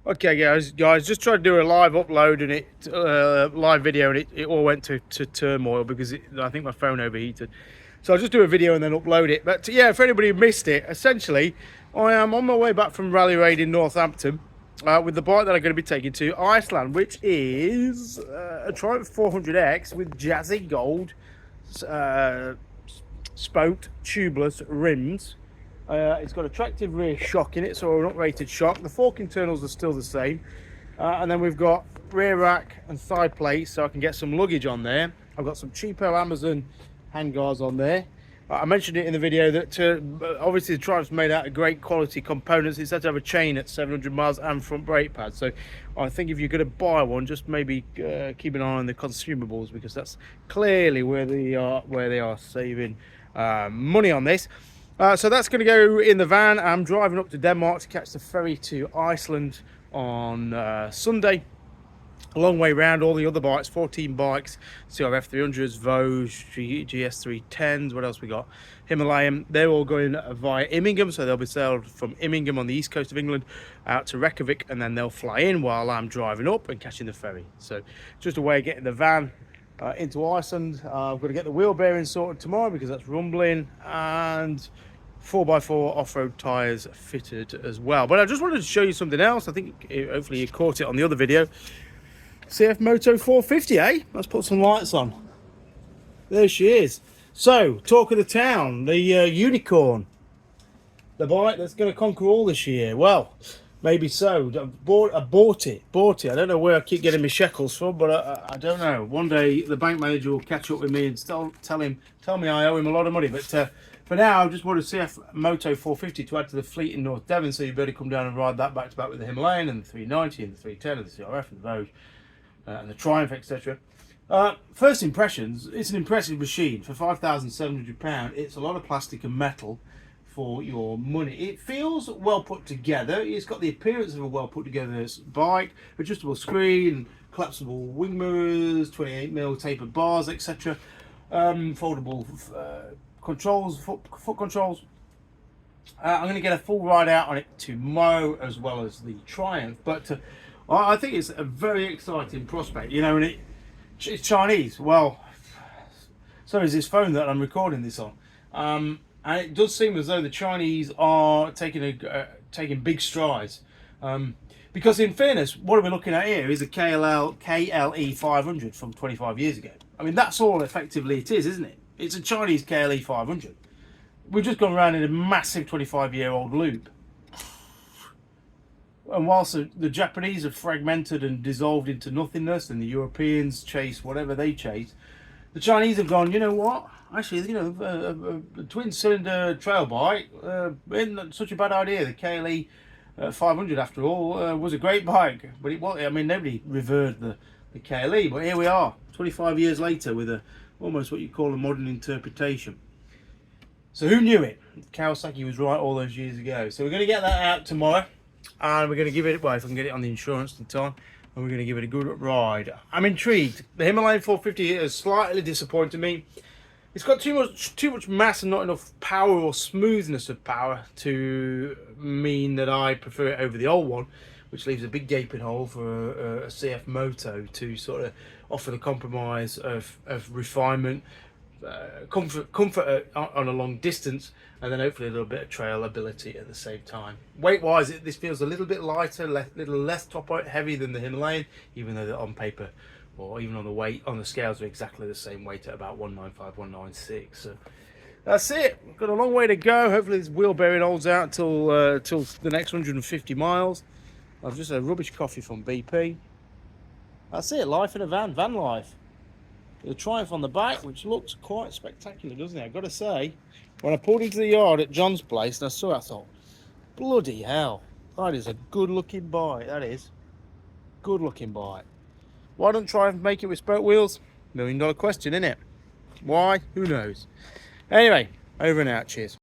Okay, guys, just tried to do a live upload and live video, and it all went to turmoil because I think my phone overheated. So I'll just do a video and then upload it. But yeah, for anybody who missed it, essentially, I am on my way back from Rally Raid in Northampton with the bike that I'm going to be taking to Iceland, which is a Triumph 400X with jazzy gold spoked tubeless rims. It's got a tractive rear shock in it, so an uprated shock. The fork internals are still the same. And then we've got rear rack and side plates, so I can get some luggage on there. I've got some cheapo Amazon handguards on there. I mentioned it in the video that obviously the Triumph's made out of great quality components. It's had to have a chain at 700 miles and front brake pads. So I think if you're going to buy one, just maybe keep an eye on the consumables, because that's clearly where they are saving money on this. So that's going to go in the van. I'm driving up to Denmark to catch the ferry to Iceland on Sunday. A long way round. All the other bikes, 14 bikes, CRF 300s, Vosges, GS 310s, what else we got? Himalayan, they're all going via Immingham, so they'll be sailed from Immingham on the east coast of England out to Reykjavik, and then they'll fly in while I'm driving up and catching the ferry. So just a way of getting the van into Iceland. I've got to get the wheel bearing sorted tomorrow because that's rumbling, and 4x4 off-road tyres fitted as well. But I just wanted to show you something else. I think hopefully you caught it on the other video. CF Moto 450, eh? Let's put some lights on. There she is. So, talk of the town, the unicorn, the bike that's going to conquer all this year. Well, maybe so. I bought it. I don't know where I keep getting my shekels from, but I don't know. One day the bank manager will catch up with me and tell me I owe him a lot of money. But for now, I just want a CF Moto 450 to add to the fleet in North Devon, so you better come down and ride that back to back with the Himalayan and the 390 and the 310 and the CRF and the Vosges and the Triumph, etc. First impressions, it's an impressive machine. For £5,700, it's a lot of plastic and metal for your money. It feels well put together. It's got the appearance of a well put together bike, adjustable screen, collapsible wing mirrors, 28mm tapered bars, etc. Foldable controls, foot controls. I'm going to get a full ride out on it tomorrow, as well as the Triumph, but I think it's a very exciting prospect, you know. And it's Chinese. Well, so is this phone that I'm recording this on, and it does seem as though the Chinese are taking big strides, because in fairness, what are we looking at here is a KLE 500 from 25 years ago. I mean, that's all effectively it is, isn't it? It's a Chinese KLE 500. We've just gone around in a massive 25-year-old loop. And whilst the Japanese have fragmented and dissolved into nothingness, and the Europeans chase whatever they chase, the Chinese have gone, you know what? Actually, you know, a twin-cylinder trail bike isn't such a bad idea. The KLE 500, after all, was a great bike, but it was. I mean, nobody revered the KLE, but here we are, 25 years later, with almost what you call a modern interpretation. So who knew it? Kawasaki was right all those years ago. So we're going to get that out tomorrow. And we're going to give it, well, if I can get it on the insurance in time, and we're going to give it a good ride. I'm intrigued. The Himalayan 450 has slightly disappointed me. It's got too much mass and not enough power or smoothness of power to mean that I prefer it over the old one, which leaves a big gaping hole for a CF Moto to sort of offer the compromise of refinement, comfort on a long distance, and then hopefully a little bit of trail ability at the same time. Weight wise, this feels a little bit lighter, little less top heavy than the Himalayan, even though they're on paper or even on the weight on the scales are exactly the same weight at about 195, 196. So that's it. We've got a long way to go. Hopefully this wheel bearing holds out till the next 150 miles. I've just had a rubbish coffee from BP. That's it. Life in a van life. The Triumph on the back, which looks quite spectacular, doesn't it? I've got to say, when I pulled into the yard at John's place and I saw it, I thought, bloody hell, that is a good looking bike. That is good looking bike. Why don't Triumph make it with spoke wheels? $1 million question, isn't it? Why? Who knows? Anyway, over and out. Cheers.